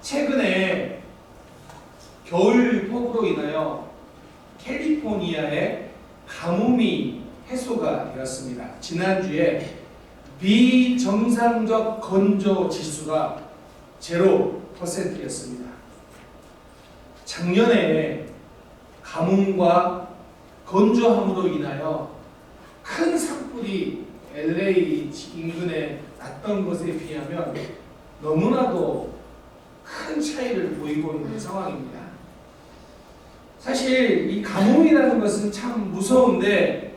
최근에 겨울 폭우로 인하여 캘리포니아에 가뭄이 해소가 되었습니다. 지난주에 비정상적 건조 지수가 0%였습니다. 작년에 가뭄과 건조함으로 인하여 큰 산불이 LA 인근에 났던 것에 비하면 너무나도 큰 차이를 보이고 있는 상황입니다. 사실 이 가뭄이라는 것은 참 무서운데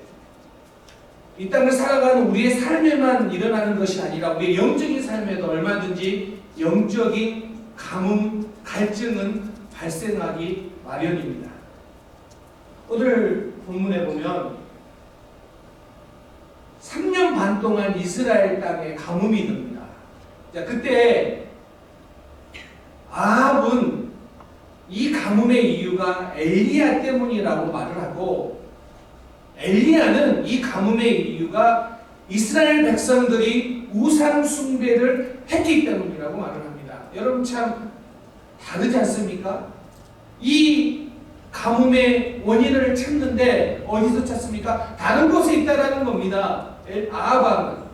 이 땅을 살아가는 우리의 삶에만 일어나는 것이 아니라 우리의 영적인 삶에도 얼마든지 영적인 가뭄, 갈증은 발생하기 마련입니다. 오늘 본문에 보면 3년 반 동안 이스라엘 땅에 가뭄이 듭니다. 자, 그때 아합은 이 가뭄의 이유가 엘리야 때문이라고 말을 하고, 엘리야는 이 가뭄의 이유가 이스라엘 백성들이 우상 숭배를 했기 때문이라고 말을 합니다. 여러분 참 다르지 않습니까? 이 가뭄의 원인을 찾는데 어디서 찾습니까? 다른 곳에 있다라는 겁니다. 아합은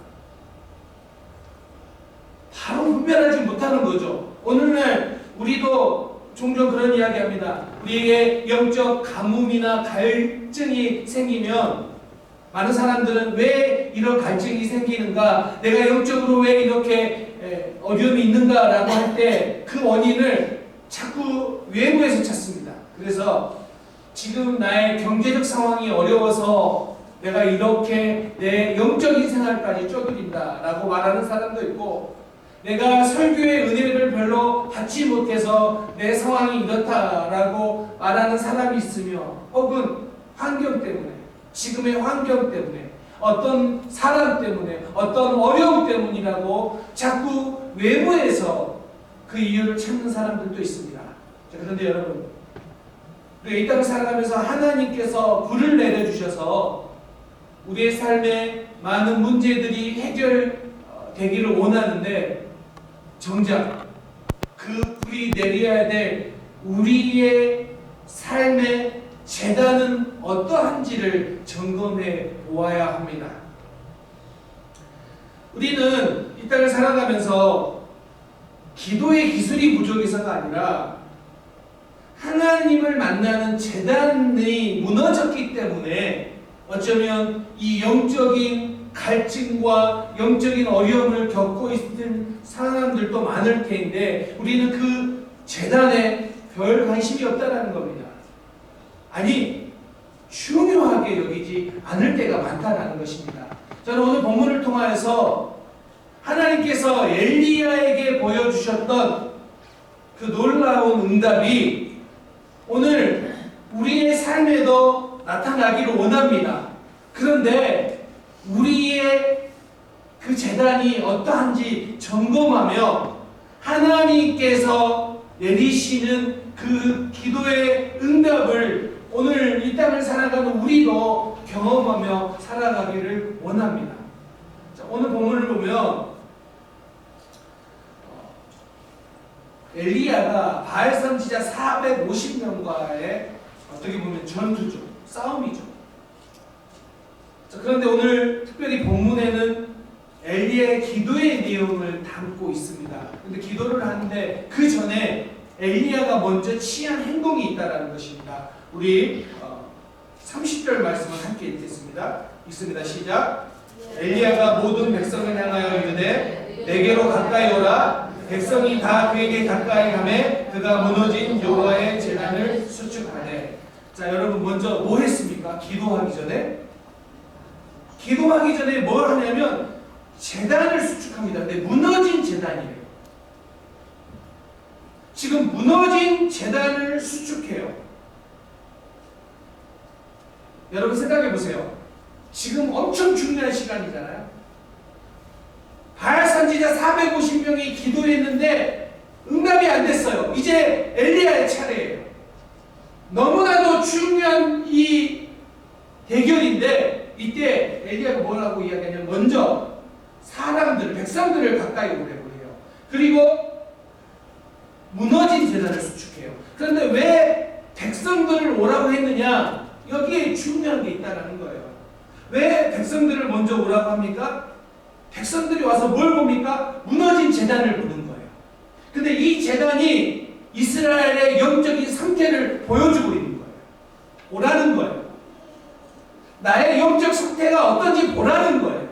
바로 분별하지 못하는 거죠. 오늘날 우리도 종종 그런 이야기 합니다. 우리에게 영적 가뭄이나 갈증이 생기면 많은 사람들은 왜 이런 갈증이 생기는가, 내가 영적으로 왜 이렇게 어려움이 있는가 라고 할 때 그 원인을 자꾸 외부에서 찾습니다. 그래서 지금 나의 경제적 상황이 어려워서 내가 이렇게 내 영적인 생활까지 쪼들린다 라고 말하는 사람도 있고, 내가 설교의 은혜를 별로 받지 못해서 내 상황이 이렇다라고 말하는 사람이 있으며, 혹은 환경 때문에, 지금의 환경 때문에, 어떤 사람 때문에, 어떤 어려움 때문이라고 자꾸 외부에서 그 이유를 찾는 사람들도 있습니다. 자, 그런데 여러분, 우리가 이 땅을 살아가면서 하나님께서 불을 내려주셔서 우리의 삶에 많은 문제들이 해결되기를 원하는데, 정작 그 불이 내려야 될 우리의 삶의 재단은 어떠한지를 점검해 보아야 합니다. 우리는 이 땅을 살아가면서 기도의 기술이 부족해서가 아니라 하나님을 만나는 재단이 무너졌기 때문에 어쩌면 이 영적인 갈증과 영적인 어려움을 겪고 있는 사람들도 많을 텐데, 우리는 그 재단에 별 관심이 없다는 겁니다. 아니, 중요하게 여기지 않을 때가 많다는 것입니다. 저는 오늘 본문을 통하여서 하나님께서 엘리야에게 보여주셨던 그 놀라운 응답이 오늘 우리의 삶에도 나타나기를 원합니다. 그런데 우리의 그 재단이 어떠한지 점검하며 하나님께서 내리시는 그 기도의 응답을 오늘 이 땅을 살아가는 우리도 경험하며 살아가기를 원합니다. 자, 오늘 본문을 보면 엘리야가 바알 선지자 450명과의 어떻게 보면 전투죠. 싸움이죠. 자, 그런데 오늘 특별히 본문에는 엘리야의 기도의 내용을 담고 있습니다. 근데 기도를 하는데 그 전에 엘리야가 먼저 취한 행동이 있다는 것입니다. 우리 30절 말씀을 함께 읽겠습니다. 읽습니다. 시작. 엘리야가 모든 백성을 향하여 이르되 내게로 가까이 오라. 백성이 다 그에게 가까이 가매 그가 무너진 여호와의 제단을 수축하네. 자, 여러분 먼저 뭐 했습니까? 기도하기 전에 뭘 하냐면 제단을 수축합니다. 근데 무너진 제단이에요. 지금 무너진 제단을 수축해요. 여러분 생각해 보세요. 지금 엄청 중요한 시간이잖아요. 바알 선지자 450명이 기도했는데 응답이 안 됐어요. 이제 엘리야의 차례예요. 너무나도 중요한 이 대결인데 이때 엘리야가 뭐라고 이야기하냐면 먼저 사람들, 백성들을 가까이 오라고 해요. 그리고 무너진 제단을 수축해요. 그런데 왜 백성들을 오라고 했느냐? 여기에 중요한 게 있다는 거예요. 왜 백성들을 먼저 오라고 합니까? 백성들이 와서 뭘 봅니까? 무너진 제단을 보는 거예요. 근데 이 제단이 이스라엘의 영적인 상태를 보여주고 있는 거예요. 오라는 거예요. 나의 영적 상태가 어떤지 보라는 거예요.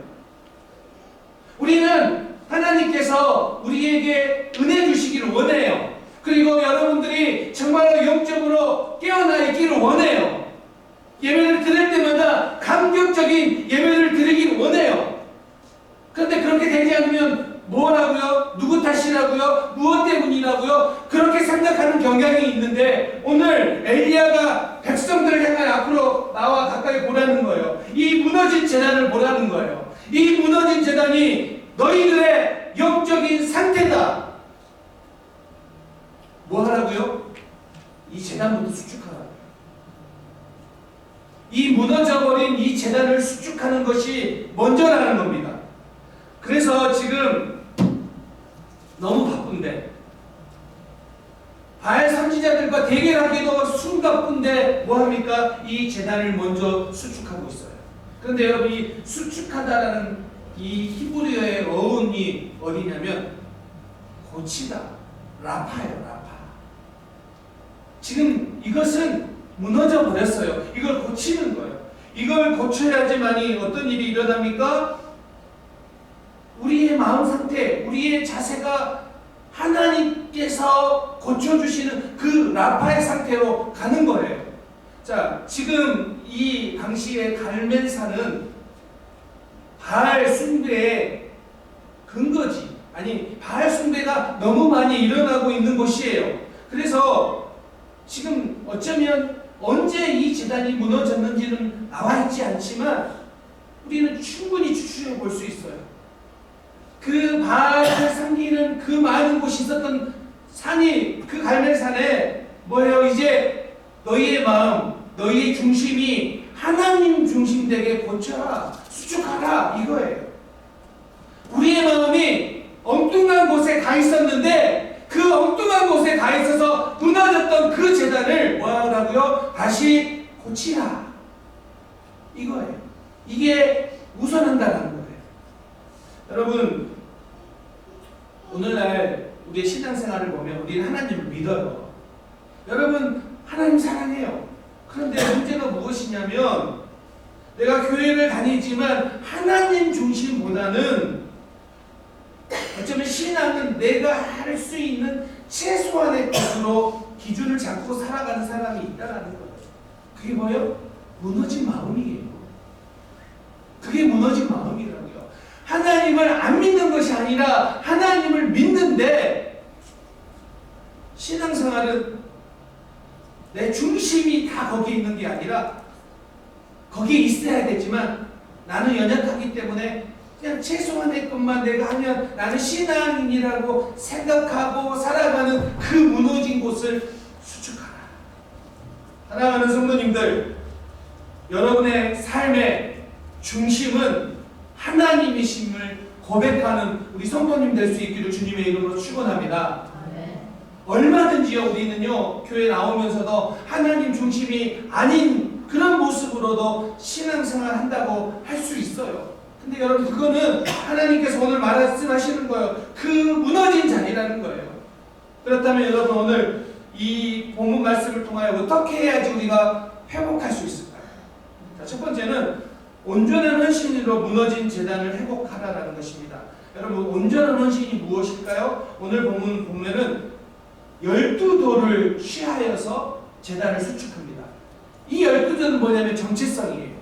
우리는 하나님께서 우리에게 은혜 주시기를 원해요. 그리고 여러분들이 정말로 영적으로 깨어나 있기를 원해요. 예배를 드릴 때마다 감격적인 예배를 드리기를 원해요. 그런데 그렇게 되지 않으면 뭐라고요? 누구 탓이라고요? 무엇 때문이라고요? 그렇게 생각하는 경향이 있는데 오늘 엘리야가 백성들을 향해 앞으로 나와 가까이 보라는 거예요. 이 무너진 제단을 보라는 거예요. 이 무너진 제단이 너희들의 영적인 상태다. 뭐 하라고요? 이 제단부터 수축하라고요. 이 무너져버린 이 제단을 수축하는 것이 먼저라는 겁니다. 그래서 지금 너무 바쁜데 바알 선지자들과 대결하기도 숨가쁜데 뭐합니까? 이 제단을 먼저 수축하고 있어요. 그런데 여러분 이 수축하다라는 이 히브리어의 어원이 어디냐면 고치다, 라파예요. 라파. 지금 이것은 무너져 버렸어요. 이걸 고치는 거예요. 이걸 고쳐야지만이 어떤 일이 일어납니까? 우리의 마음 상태, 우리의 자세가 하나님께서 고쳐주시는 그 라파의 상태로 가는 거예요. 자, 지금 이 당시의 갈멜산은 바알 숭배의 근거지. 아니, 바알 숭배가 너무 많이 일어나고 있는 곳이에요. 그래서 지금 어쩌면 언제 이 제단이 무너졌는지는 나와 있지 않지만 우리는 충분히 추측해 볼 수 있어요. 그 바알을 섬기는 그 많은 곳이 있었던 산이 그 갈멜산에 뭐예요? 이제 너희의 마음, 너희의 중심이 하나님 중심되게 고쳐라, 수축하라 이거예요. 우리의 마음이 엉뚱한 곳에 가 있었는데 그 엉뚱한 곳에 가 있어서 무너졌던 그 제단을 뭐하라고요? 다시 고치라 이거예요. 이게 우선한다는 거예요. 여러분 오늘날 우리의 신앙생활을 보면 우리는 하나님을 믿어요. 여러분 하나님 사랑해요. 그런데 문제가 무엇이냐면 내가 교회를 다니지만 하나님 중심보다는 어쩌면 신앙은 내가 할 수 있는 최소한의 것으로 기준을 잡고 살아가는 사람이 있다는 거예요. 그게 뭐예요? 무너진 마음이에요. 그게 무너진 마음이라고요. 하나님을 안 믿는 것이 아니라 하나님을 믿는데 신앙생활은 내 중심이 다 거기에 있는 게 아니라 거기에 있어야 되지만 나는 연약하기 때문에 그냥 최소한의 것만 내가 하면 나는 신앙인이라고 생각하고 살아가는 그 무너진 곳을 수축하라. 사랑하는 성도님들, 여러분의 삶의 중심은 하나님이심을 고백하는 우리 성도님 될 수 있기를 주님의 이름으로 축원합니다. 얼마든지요 우리는요 교회 나오면서도 하나님 중심이 아닌 그런 모습으로도 신앙생활 한다고 할 수 있어요. 근데 여러분 그거는 하나님께서 오늘 말씀하시는 거예요. 그 무너진 자리라는 거예요. 그렇다면 여러분 오늘 이 본문 말씀을 통하여 어떻게 해야지 우리가 회복할 수 있을까요? 자, 첫 번째는 온전한 헌신으로 무너진 제단을 회복하라는 것입니다. 여러분 온전한 헌신이 무엇일까요? 오늘 본문 보면은 12도를 취하여서 제단을 수축합니다. 이 12도는 뭐냐면 정체성이에요.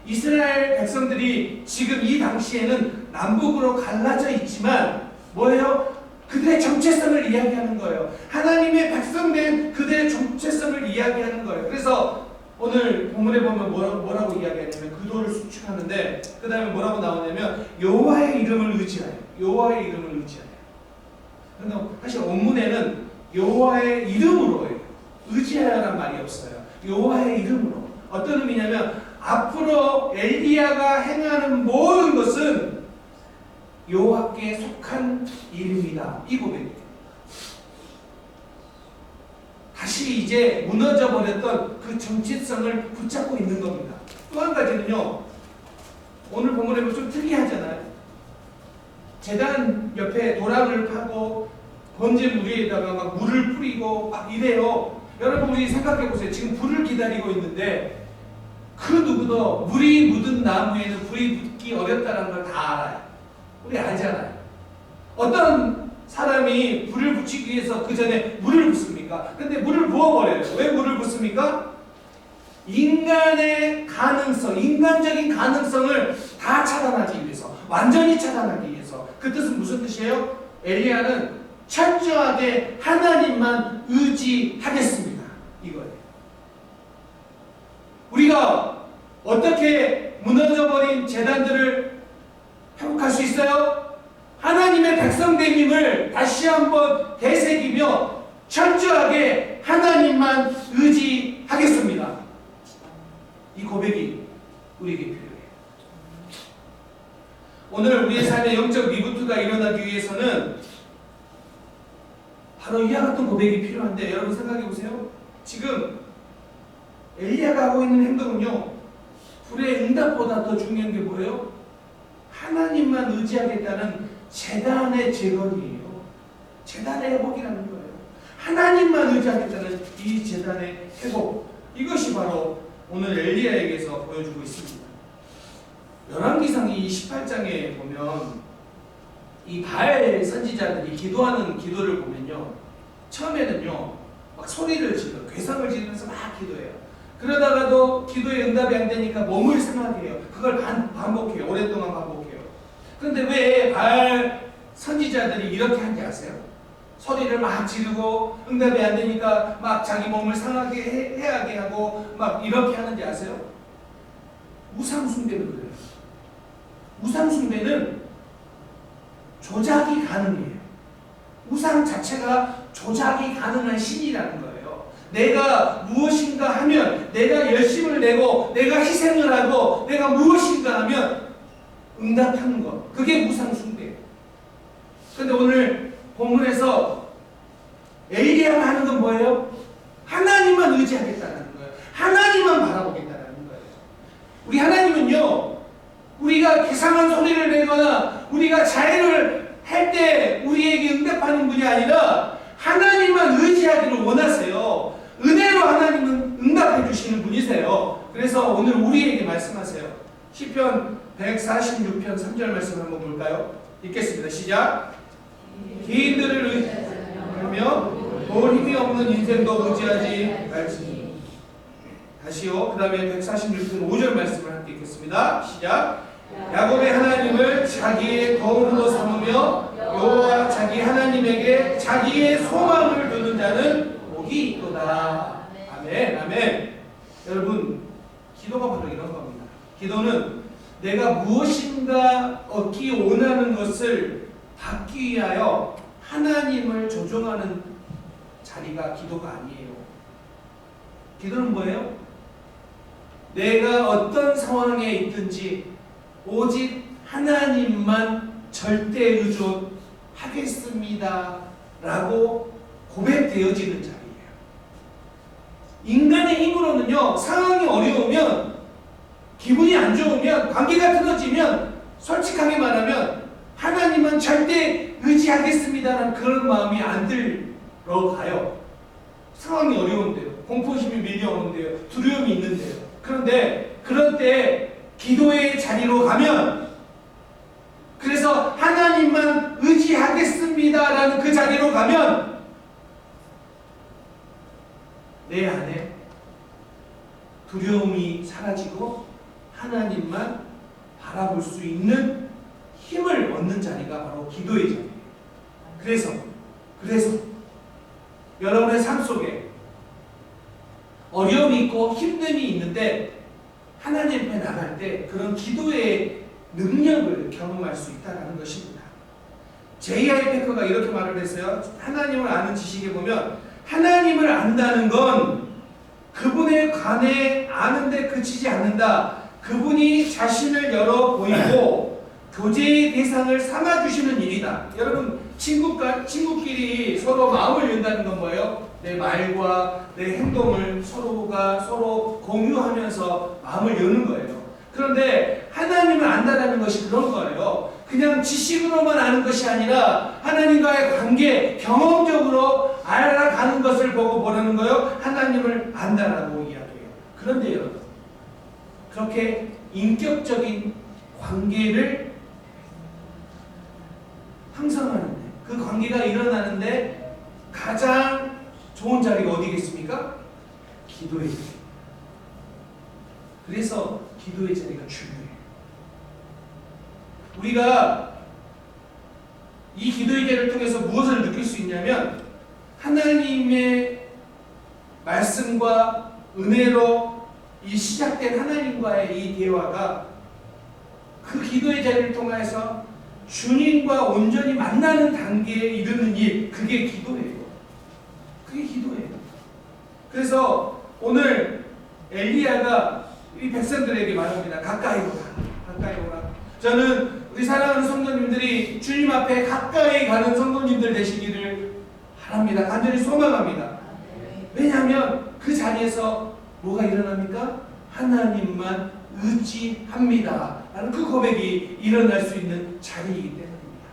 이스라엘 백성들이 지금 이 당시에는 남북으로 갈라져 있지만 뭐예요? 그들의 정체성을 이야기하는 거예요. 하나님의 백성된 그들의 정체성을 이야기하는 거예요. 그래서 오늘 본문에 보면 뭐라고 이야기하냐면 그 도를 수축하는데 그 다음에 뭐라고 나오냐면 여호와의 이름을 의지하여 여호와의 이름을 의지하여. 그런데 사실 원문에는 여호와의 이름으로 의지하여란 말이 없어요. 여호와의 이름으로. 어떤 의미냐면 앞으로 엘리야가 행하는 모든 것은 여호와께 속한 이름이다. 이 고백이에요. 다시 이제 무너져 버렸던 그 정체성을 붙잡고 있는 겁니다. 또 한 가지는요, 오늘 본문에 보면 좀 특이하잖아요. 제단 옆에 도랑을 파고 번제물 위에다가 막 물을 뿌리고 막 이래요. 여러분, 우리 생각해 보세요. 지금 불을 기다리고 있는데 그 누구도 물이 묻은 나무에는 불이 붙기 어렵다는 걸 다 알아요. 우리 알잖아요. 어떤 사람이 불을 붙이기 위해서 그 전에 물을 붓습니까? 근데 물을 부어버려요. 왜 물을 붓습니까? 인간의 가능성, 인간적인 가능성을 다 차단하기 위해서, 완전히 차단하기 위해서. 그 뜻은 무슨 뜻이에요? 엘리야는 철저하게 하나님만 의지하겠습니다. 이거예요. 우리가 어떻게 무너져버린 제단들을 회복할 수 있어요? 하나님의 백성됨임을 다시 한번 되새기며 철저하게 하나님만 의지하겠습니다. 이 고백이 우리에게 필요해요. 오늘 우리의 삶에 영적 리부트가 일어나기 위해서는 바로 이와 같은 고백이 필요한데, 여러분 생각해 보세요. 지금 엘리야가 하고 있는 행동은요, 불의 응답보다 더 중요한 게 뭐예요? 하나님만 의지하겠다는 제단의 재건이에요. 제단의 회복이라는 거예요. 하나님만 의지하겠다는 이 제단의 회복, 이것이 바로 오늘 엘리야에게서 보여주고 있습니다. 열왕기상 28장에 보면 이 바알 선지자들이 기도하는 기도를 보면요, 처음에는요 막 소리를 지르, 괴성을 지르면서 막 기도해요. 그러다가도 기도에 응답이 안 되니까 몸을 생각해요. 그걸 반복해요. 오랫동안 반복해요. 그런데 왜 바알 선지자들이 이렇게 한지 아세요? 소리를 막 지르고 응답이 안 되니까 막 자기 몸을 상하게 해하게 하고 막 이렇게 하는지 아세요? 우상숭배는 그래요. 우상숭배는 조작이 가능해요. 우상 자체가 조작이 가능한 신이라는 거예요. 내가 무엇인가 하면, 내가 열심을 내고 내가 희생을 하고 내가 무엇인가 하면 응답하는 것, 그게 우상숭배예요. 그런데 오늘 본문에서 엘리야가 하는 건 뭐예요? 하나님만 의지하겠다는 거예요. 하나님만 바라보겠다는 거예요. 우리 하나님은요, 우리가 괴상한 소리를 내거나 우리가 자해를 할 때 우리에게 응답하는 분이 아니라 하나님만 의지하기를 원하세요. 은혜로 하나님은 응답해 주시는 분이세요. 그래서 오늘 우리에게 말씀하세요. 시편 146편 3절 말씀 한번 볼까요? 읽겠습니다. 시작. 기인들을 의지하며 볼 힘이 없는 인생도 의지하지 말지. 다시요. 그 다음에 146편 5절 말씀을 함께 읽겠습니다. 시작. 야곱의 하나님을 자기의 거울로 삼으며 여호와 자기 하나님에게 자기의 소망을 두는 자는 복이 있도다. 아멘. 아멘. 여러분, 기도가 바로 이런 겁니다. 기도는 내가 무엇인가 얻기 원하는 것을 받기 위하여 하나님을 조종하는 자리가 기도가 아니에요. 기도는 뭐예요? 내가 어떤 상황에 있든지 오직 하나님만 절대 의존하겠습니다 라고 고백되어지는 자리예요. 인간의 힘으로는요, 상황이 어려우면, 기분이 안 좋으면, 관계가 틀어지면 솔직하게 말하면 하나님은 절대 의지하겠습니다라는 그런 마음이 안 들어가요. 상황이 어려운데요, 공포심이 밀려오는데요, 두려움이 있는데요. 그런데 그럴 때 기도의 자리로 가면, 그래서 하나님만 의지하겠습니다라는 그 자리로 가면 내 안에 두려움이 사라지고 하나님만 바라볼 수 있는 힘을 얻는 자리가 바로 기도의 자리예요. 그래서 여러분의 삶 속에 어려움이 있고 힘듦이 있는데 하나님 앞에 나갈 때 그런 기도의 능력을 경험할 수 있다는 것입니다. J.I. 패커가 이렇게 말을 했어요. 하나님을 아는 지식에 보면 하나님을 안다는 건 그분에 관해 아는데 그치지 않는다. 그분이 자신을 열어 보이고 교제의 대상을 삼아주시는 일이다. 여러분, 친구끼리 서로 마음을 연다는 건 뭐예요? 내 말과 내 행동을 서로가 서로 공유하면서 마음을 여는 거예요. 그런데 하나님을 안다라는 것이 그런 거예요. 그냥 지식으로만 아는 것이 아니라 하나님과의 관계, 경험적으로 알아가는 것을 보고 뭐라는 거예요? 하나님을 안다라고 이야기해요. 그런데 여러분, 그렇게 인격적인 관계를 형성하는데, 그 관계가 일어나는데 가장 좋은 자리가 어디겠습니까? 기도의 자리. 그래서 기도의 자리가 중요해요. 우리가 이 기도의 자리를 통해서 무엇을 느낄 수 있냐면, 하나님의 말씀과 은혜로 이 시작된 하나님과의 이 대화가 그 기도의 자리를 통해서 주님과 온전히 만나는 단계에 이르는 일, 그게 기도예요. 그게 기도예요. 그래서 오늘 엘리야가 이 백성들에게 말합니다. 가까이 오라. 가까이 오라. 저는 우리 사랑하는 성도님들이 주님 앞에 가까이 가는 성도님들 되시기를 바랍니다. 간절히 소망합니다. 왜냐하면 그 자리에서 뭐가 일어납니까? 하나님만 의지합니다 라는 그 고백이 일어날 수 있는 자리이기 때문입니다.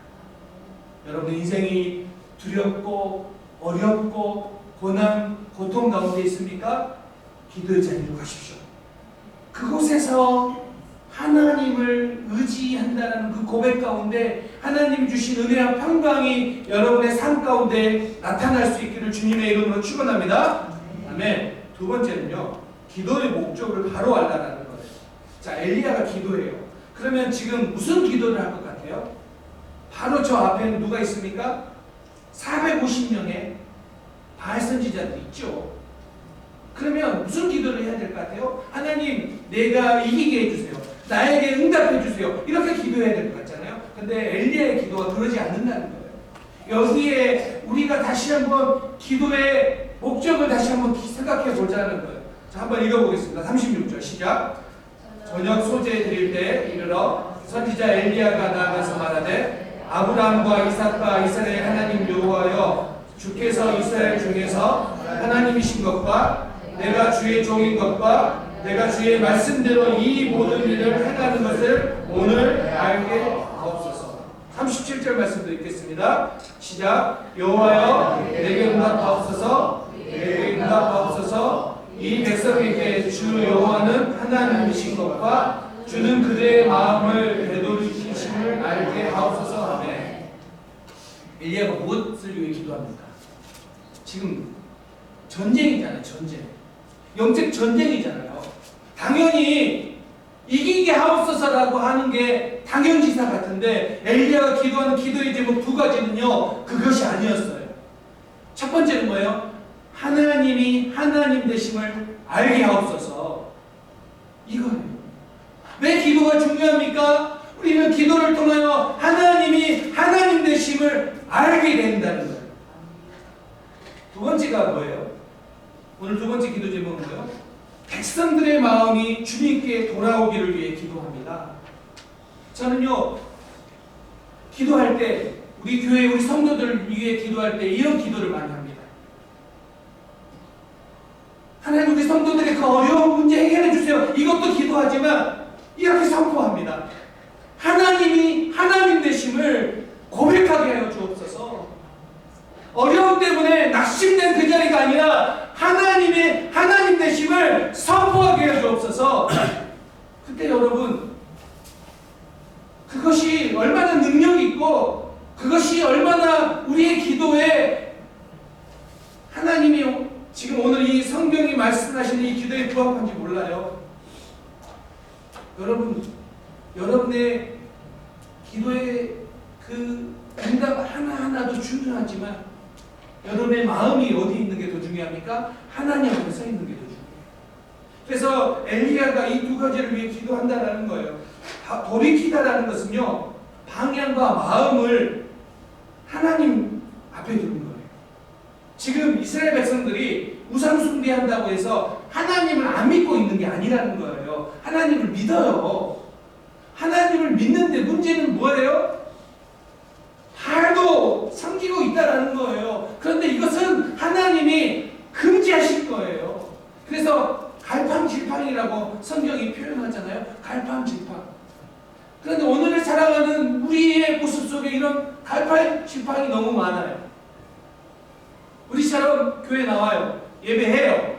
여러분 인생이 두렵고 어렵고 고난, 고통 가운데 있습니까? 기도의 자리로 가십시오. 그곳에서 하나님을 의지한다는 그 고백 가운데 하나님 주신 은혜와 평강이 여러분의 삶 가운데 나타날 수 있기를 주님의 이름으로 축원합니다. 아멘. 두 번째는요, 기도의 목적을 바로 알라라는 거예요. 자, 엘리야가 기도해요. 그러면 지금 무슨 기도를 할 것 같아요? 바로 저 앞에는 누가 있습니까? 450명의 바알 선지자들이 있죠. 그러면 무슨 기도를 해야 될 것 같아요? 하나님, 내가 이기게 해주세요. 나에게 응답해 주세요. 이렇게 기도해야 될 것 같잖아요. 근데 엘리야의 기도가 그러지 않는다는 거예요. 여기에 우리가 다시 한번 기도의 목적을 다시 한번 생각해 보자는 거예요. 자, 한번 읽어보겠습니다. 36절 시작. 저녁 소재 드릴 때 이르러 선지자 엘리야가 나아가서 말하되 아브라함과 이삭과 이스라엘 하나님 여호와여, 주께서 이스라엘 중에서 하나님이신 것과 내가 주의 종인 것과 내가 주의 말씀대로 이 모든 일을 행하는 것을 오늘 알게 하옵소서. 37절 말씀도 읽겠습니다. 시작. 여호와여, 내게 응답하옵소서. 내게 응답하옵소서. 이 백성에게 주 여호와는 하나님이신 것과 주는 그들의 마음을 되돌리심을 알게 하옵소서. 아멘. 엘리야가 무엇을 위해 기도합니까? 지금 전쟁이잖아요. 전쟁. 영적 전쟁이잖아요. 당연히 이기게 하옵소서라고 하는 게 당연지사 같은데, 엘리야가 기도하는 기도의 제목 두 가지는요, 그것이 아니었어요. 첫 번째는 뭐예요? 하나님이 하나님 되심을 알게 하옵소서. 이거예요. 왜 기도가 중요합니까? 우리는 기도를 통하여 하나님이 하나님 되심을 알게 된다는 거예요. 두 번째가 뭐예요? 오늘 두 번째 기도 제목은 뭐예요? 백성들의 마음이 주님께 돌아오기를 위해 기도합니다. 저는요, 기도할 때, 우리 교회 우리 성도들을 위해 기도할 때 이런 기도를 많이 합니다. 하나님, 우리 성도들의 그 어려운 문제 해결해 주세요. 이것도 기도하지만 이렇게 선포합니다. 하나님이 하나님 되심을 고백하게 하여 주옵소서. 어려움 때문에 낙심된 그 자리가 아니라 하나님의 하나님 되심을 선포하게 해 주옵소서. 그때 여러분, 그것이 얼마나 능력이 있고 그것이 얼마나 우리의 기도에 하나님이 지금 오늘 이 성경이 말씀하시는 이 기도에 부합한지 몰라요. 여러분, 여러분의 기도의 그 응답 하나하나도 중요하지만 여러분의 마음이 어디 있는 게 더 중요합니까? 하나님 앞에 서 있는 게 더 중요해요. 그래서 엘리야가 이 두 가지를 위해 기도한다는 거예요. 돌이키다라는 것은요, 방향과 마음을 하나님 앞에 두는 거예요. 지금 이스라엘 백성들이 우상 숭배한다고 해서 하나님을 안 믿고 있는 게 아니라는 거예요. 하나님을 믿어요. 하나님을 믿는데 문제는 뭐예요? 바알도 섬기고 있다라는 거예요. 그런데 이것은 하나님이 우리처럼 교회 나와요. 예배해요.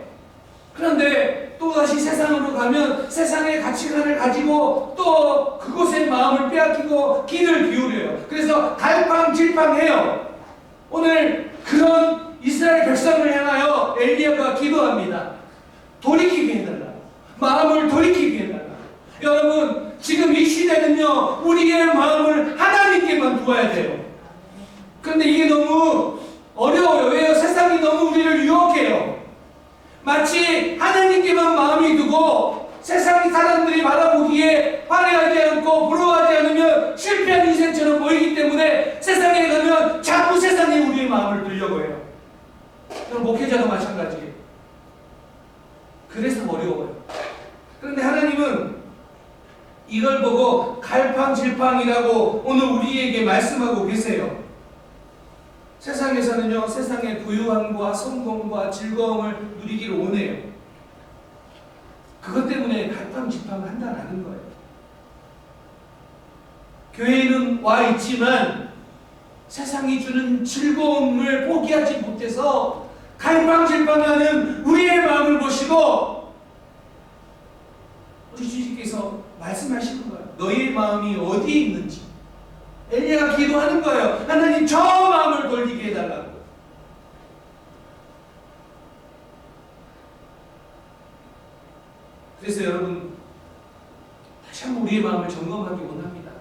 그런데 또다시 세상으로 가면 세상의 가치관을 가지고 또 그곳에 마음을 빼앗기고 귀를 기울여요. 그래서 갈팡질팡해요. 오늘 그런 이스라엘 백성을 향하여 엘리야가 기도합니다. 돌이키게 해달라. 마음을 돌이키게 해달라. 여러분, 지금 이 시대는요, 우리의 마음을 하나님께만 두어야 돼요. 그런데 이게 너무 어려워요. 왜요? 세상이 너무 우리를 유혹해요. 마치 하나님께만 마음이 두고 세상이 사람들이 바라보기에 화려하지 않고 부러워하지 않으면 실패한 인생처럼 보이기 때문에 세상에 가면 자꾸 세상에 우리의 마음을 두려고 해요. 그럼 목회자도 마찬가지예요. 그래서 어려워요. 그런데 하나님은 이걸 보고 갈팡질팡이라고 오늘 우리에게 말씀하고 계세요. 세상에서는요, 세상의 부유함과 성공과 즐거움을 누리기를 원해요. 그것 때문에 갈팡질팡한다는 거예요. 교회에는 와 있지만 세상이 주는 즐거움을 포기하지 못해서 갈팡질팡하는 우리의 마음을 보시고 우리 주님께서 말씀하시는 거예요. 너희의 마음이 어디에 있는지. 엘리야가 기도하는 거예요. 하나님, 저 마음을 돌리게 해달라고. 그래서 여러분, 다시 한번 우리의 마음을 점검하기 원합니다.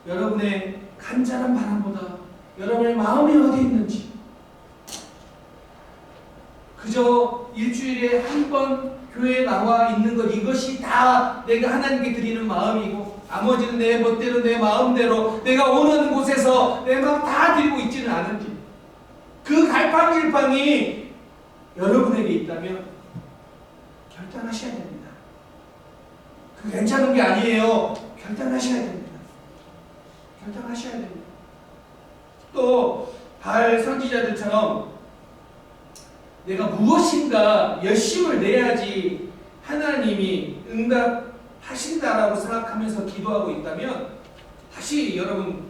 여러분의 간절한 바람보다 여러분의 마음이 어디 있는지, 그저 일주일에 한 번 교회에 나와 있는 것, 이것이 다 내가 하나님께 드리는 마음이고 나머지는 내 멋대로 내 마음대로 내가 원하는 곳에서 내 마음 다 드리고 있지는 않은지, 그 갈팡질팡이 여러분에게 있다면 결단하셔야 됩니다. 그 괜찮은 게 아니에요. 결단하셔야 됩니다. 결단하셔야 됩니다. 또 바알 선지자들처럼 내가 무엇인가 열심을 내야지 하나님이 응답하신다라고 생각하면서 기도하고 있다면 다시 여러분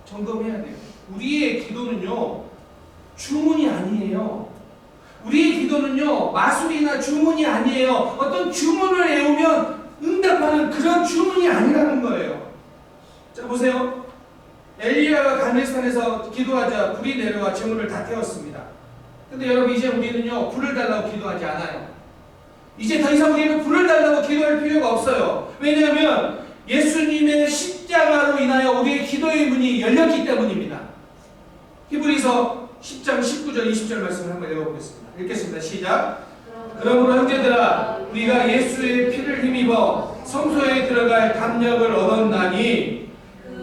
점검해야 돼요. 우리의 기도는요, 주문이 아니에요. 우리의 기도는요, 마술이나 주문이 아니에요. 어떤 주문을 외우면 응답하는 그런 주문이 아니라는 거예요. 자, 보세요. 엘리야가 갈멜산에서 기도하자 불이 내려와 제물을 다 태웠습니다. 근데 여러분, 이제 우리는요, 불을 달라고 기도하지 않아요. 이제 더 이상 우리는 불을 달라고 기도할 필요가 없어요. 왜냐하면 예수님의 십자가로 인하여 우리의 기도의 문이 열렸기 때문입니다. 히브리서 10장 19절 20절 말씀을 한번 읽어보겠습니다. 읽겠습니다. 시작. 그러므로 형제들아, 우리가 예수의 피를 힘입어 성소에 들어갈 담력을 얻었나니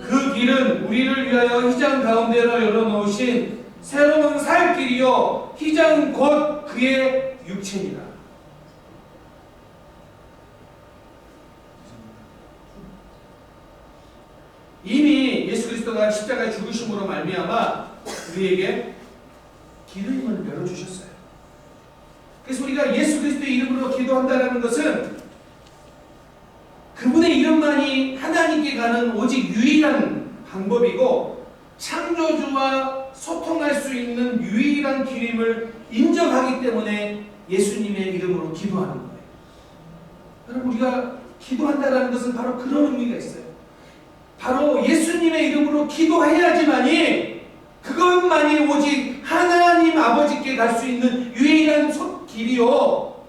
그 길은 우리를 위하여 휘장 가운데로 열어놓으신 새로운 살 길이요 휘장은 곧 그의 육체니라. 이미 예수 그리스도가 십자가의 죽으심으로 말미암아 우리에게 기도의 문을 열어주셨어요. 그래서 우리가 예수 그리스도의 이름으로 기도한다는 것은 그분의 이름만이 하나님께 가는 오직 유일한 방법이고 창조주와 소통할 수 있는 유일한 길임을 인정하기 때문에 예수님의 이름으로 기도하는 거예요. 여러분, 우리가 기도한다는 것은 바로 그런 의미가 있어요. 바로 예수님의 이름으로 기도해야지만이 그것만이 오직 하나님 아버지께 갈 수 있는 유일한 길이요,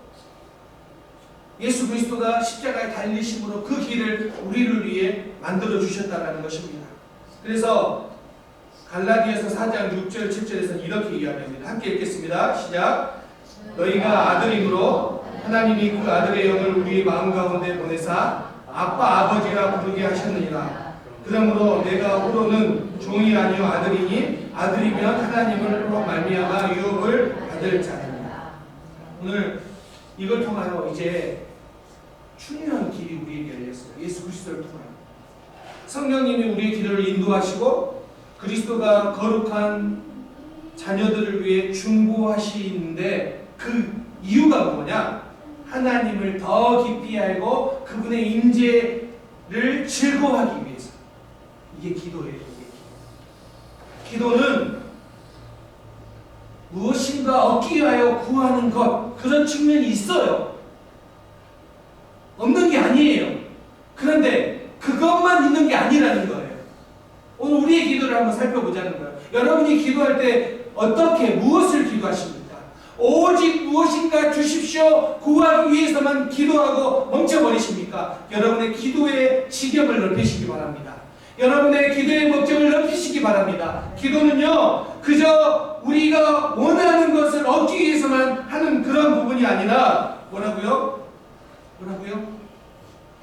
예수 그리스도가 십자가에 달리심으로 그 길을 우리를 위해 만들어 주셨다는 것입니다. 그래서 갈라디아서 4장 6절 7절에서 이렇게 이야기합니다. 함께 읽겠습니다. 시작. 너희가 아들임으로 하나님이 그 아들의 영을 우리 마음 가운데 보내사 아빠 아버지라 부르게 하셨느니라. 그러므로 내가 후로는 종이 아니요 아들이니 아들이면 하나님으로 말미암아 유업을 받을 자니라. 오늘 이걸 통하여 이제 중요한 길이 우리에게 열렸어요. 예수 그리스도를 통하여 성령님이 우리의 길을 인도하시고 그리스도가 거룩한 자녀들을 위해 중보하시는데 그 이유가 뭐냐? 하나님을 더 깊이 알고 그분의 임재를 즐거워하기 위해서. 이게 기도예요. 이게 기도는 무엇인가 얻기 위하여 구하는 것, 그런 측면이 있어요. 없는 게 아니에요. 그런데 그것만 있는 게 아니라는 거예요. 오늘 우리의 기도를 한번 살펴보자는 거예요. 여러분이 기도할 때 어떻게, 무엇을 기도하십니까? 오직 무엇인가 주십시오 구하기 위해서만 기도하고 멈춰버리십니까? 여러분의 기도의 지경을 넓히시기 바랍니다. 여러분의 기도의 목적을 넓히시기 바랍니다. 기도는요, 그저 우리가 원하는 것을 얻기 위해서만 하는 그런 부분이 아니라 뭐라고요?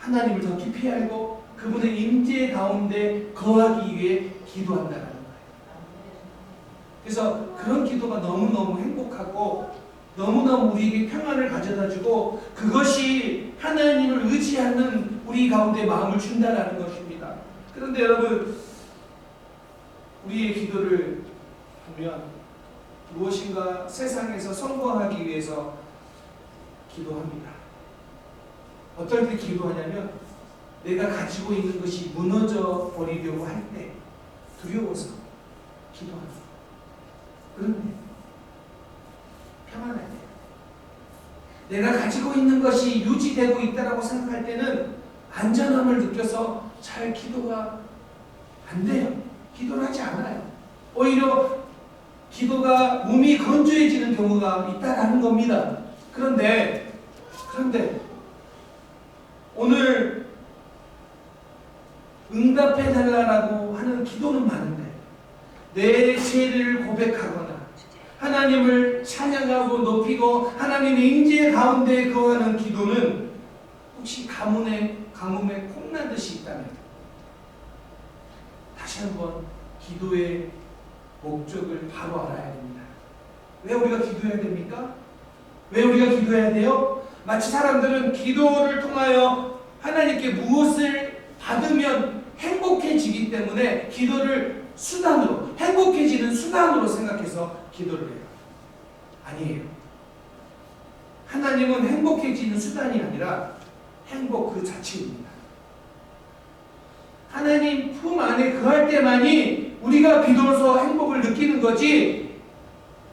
하나님을 더 깊이 알고 그분의 임재 가운데 거하기 위해 기도한다는 거예요. 그래서 그런 기도가 너무너무 행복하고 너무너무 우리에게 평안을 가져다주고 그것이 하나님을 의지하는 우리 가운데 마음을 준다는 것입니다. 그런데 여러분, 우리의 기도를 보면 무엇인가 세상에서 성공하기 위해서 기도합니다. 어떨 때 기도하냐면 내가 가지고 있는 것이 무너져 버리려고 할 때 두려워서 기도합니다. 그런데 평안할 때 내가 가지고 있는 것이 유지되고 있다고 생각할 때는 안전함을 느껴서 잘 기도가 안 돼요. 기도를 하지 않아요. 오히려 기도가 몸이 건조해지는 경우가 있다라는 겁니다. 그런데 오늘 응답해달라고 하는 기도는 많은데 내 죄를 고백하거나 하나님을 찬양하고 높이고 하나님의 임재 가운데 거하는 기도는 혹시 가뭄에 콩나듯이 있다면 다시 한번 기도의 목적을 바로 알아야 됩니다. 왜 우리가 기도해야 됩니까? 왜 우리가 기도해야 돼요? 마치 사람들은 기도를 통하여 하나님께 무엇을 받으면 행복해지기 때문에 기도를 수단으로, 행복해지는 수단으로 생각해서 기도를 해요. 아니에요. 하나님은 행복해지는 수단이 아니라 행복 그 자체입니다. 하나님 품 안에 거할 때만이 우리가 비로소 행복을 느끼는 거지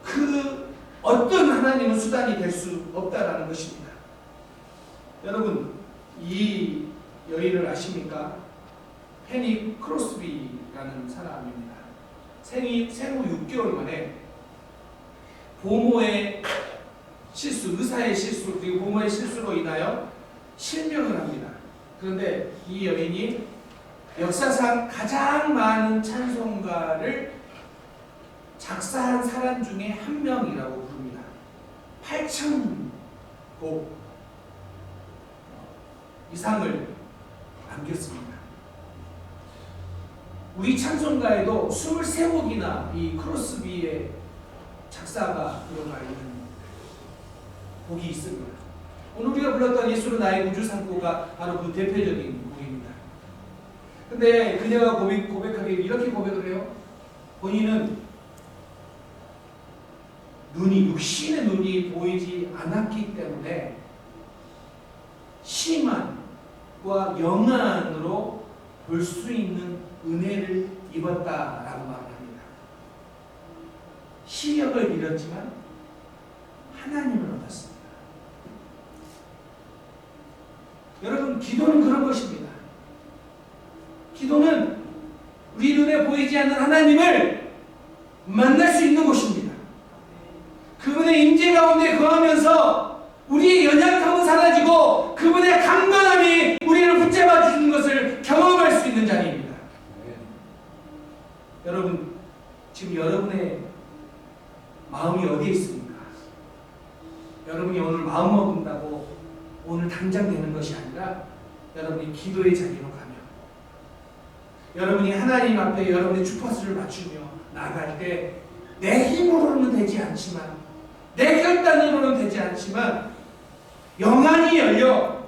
그 어떤 하나님은 수단이 될 수 없다라는 것입니다. 여러분, 이 여인을 아십니까? 페니 크로스비라는 사람입니다. 생후 6개월 만에 보모의 실수, 의사의 실수 그리고 보모의 실수로 인하여 실명을 합니다. 그런데 이 여인이 역사상 가장 많은 찬송가를 작사한 사람 중에 한 명이라고 부릅니다. 8,000곡 이상을 남겼습니다. 우리 찬송가에도 23곡이나 이 크로스비의 작사가 들어가 있는 곡이 있습니다. 오늘 우리가 불렀던 예수는 나의 우주 산고가 바로 그 대표적인 곡입니다. 근데 그녀가 고백하기에 이렇게 고백을 해요. 본인은 육신의 눈이 보이지 않았기 때문에 심한과 영안으로 볼 수 있는 은혜를 입었다라고 말을 합니다. 시력을 잃었지만 하나님을 얻었습니다. 여러분, 기도는 그런 것입니다. 기도는 우리 눈에 보이지 않는 하나님을 만날 수 있는 곳입니다. 그분의 임재 가운데 거하면서 우리의 연약함은 사라지고 그분의 강건함이 우리를 붙잡아 주는 것을 경험할 수 있는 자리입니다. 여러분, 지금 여러분의 마음이 어디에 있습니까? 여러분이 오늘 마음 먹는다고 오늘 당장 되는 것이 아니라 여러분이 기도의 자리로 가면, 여러분이 하나님 앞에 여러분의 주파수를 맞추며 나아갈 때 내 힘으로는 되지 않지만, 내 결단으로는 되지 않지만 영안이 열려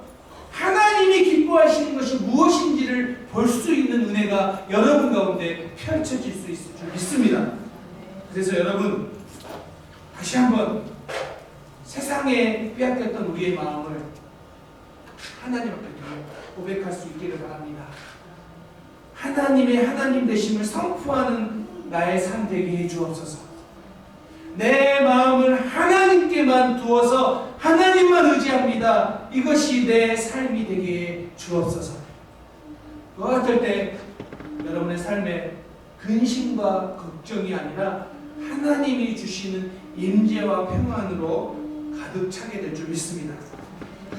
하나님이 기뻐하시는 것이 무엇인지를 볼 수 있는 은혜가 여러분 가운데 펼쳐질 수 있을 줄 믿습니다. 그래서 여러분, 다시 한번 세상에 빼앗겼던 우리의 마음을 하나님 앞에 고백할 수 있기를 바랍니다. 하나님의 하나님 되심을 선포하는 나의 삶 되게 해 주옵소서. 내 마음을 하나님께만 두어서 하나님만 의지합니다. 이것이 내 삶이 되게 주옵소서. 그와 같을 때 여러분의 삶에 근심과 걱정이 아니라 하나님이 주시는 임재와 평안으로 가득 차게 될 줄 믿습니다.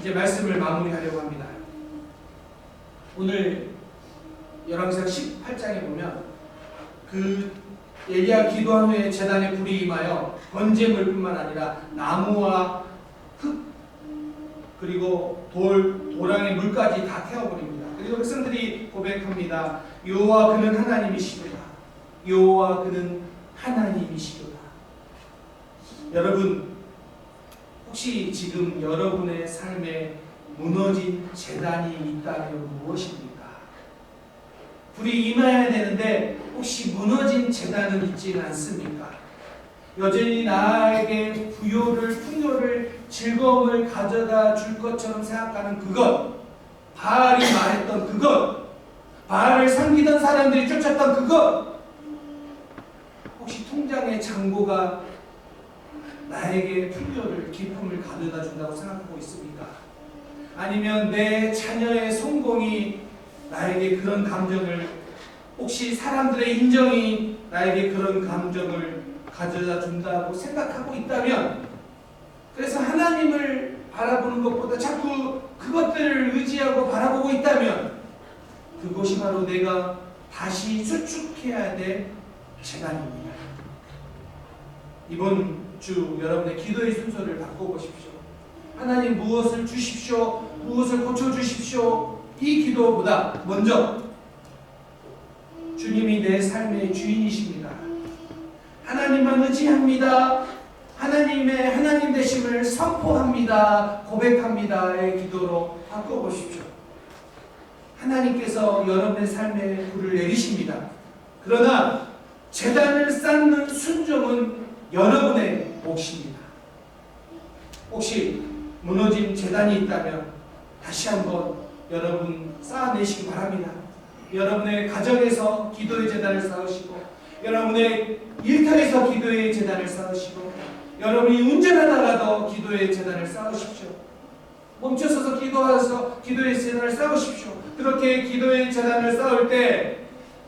이제 말씀을 마무리하려고 합니다. 오늘 열왕기상 18장에 보면 그 엘리야 기도한 후에 제단에 불이 임하여 번제물뿐만 아니라 나무와 흙 그리고 도랑의 물까지 다 태워버립니다. 그리고 백성들이 고백합니다. 여호와 그는 하나님이시도다. 여호와 그는 하나님이시도다. 여러분, 혹시 지금 여러분의 삶에 무너진 제단이 있다면 무엇입니까? 불이 임해야 되는데 혹시 무너진 제단은 있지는 않습니까? 여전히 나에게 부요를, 풍요를, 즐거움을 가져다 줄 것처럼 생각하는 그것, 바알이 말했던 그것, 바알을 섬기던 사람들이 쫓았던 그것, 혹시 통장의 잔고가 나에게 풍요를, 기쁨을 가져다 준다고 생각하고 있습니까? 아니면 내 자녀의 성공이 나에게 그런 감정을, 혹시 사람들의 인정이 나에게 그런 감정을 가져다 준다고 생각하고 있다면, 그래서 하나님을 바라보는 것보다 자꾸 그것들을 의지하고 바라보고 있다면 그것이 바로 내가 다시 수축해야 될 재단입니다. 이번 주 여러분의 기도의 순서를 바꿔보십시오. 하나님 무엇을 주십시오, 무엇을 고쳐주십시오. 이 기도보다 먼저 주님이 내 삶의 주인이십니다. 하나님만 의지합니다. 하나님 되심을 선포합니다. 고백합니다의 기도로 바꿔보십시오. 하나님께서 여러분의 삶에 불을 내리십니다. 그러나 제단을 쌓는 순종은 여러분의 몫입니다. 혹시 무너진 제단이 있다면 다시 한번 여러분 쌓아내시기 바랍니다. 여러분의 가정에서 기도의 제단을 쌓으시고, 여러분의 일터에서 기도의 제단을 쌓으시고, 여러분이 운전하다가도 기도의 제단을 쌓으십시오. 멈춰서서 기도하셔서 기도의 제단을 쌓으십시오. 그렇게 기도의 제단을 쌓을 때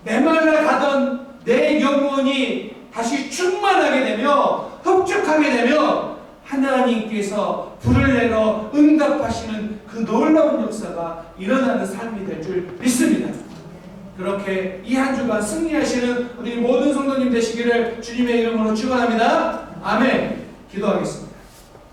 메말라 가던 내 영혼이 다시 충만하게 되며 흡족하게 되며 하나님께서 불을 내려 응답하시는 그 놀라운 역사가 일어나는 삶이 될 줄 믿습니다. 그렇게 이 한 주간 승리하시는 우리 모든 성도님 되시기를 주님의 이름으로 축원합니다. 아멘. 기도하겠습니다.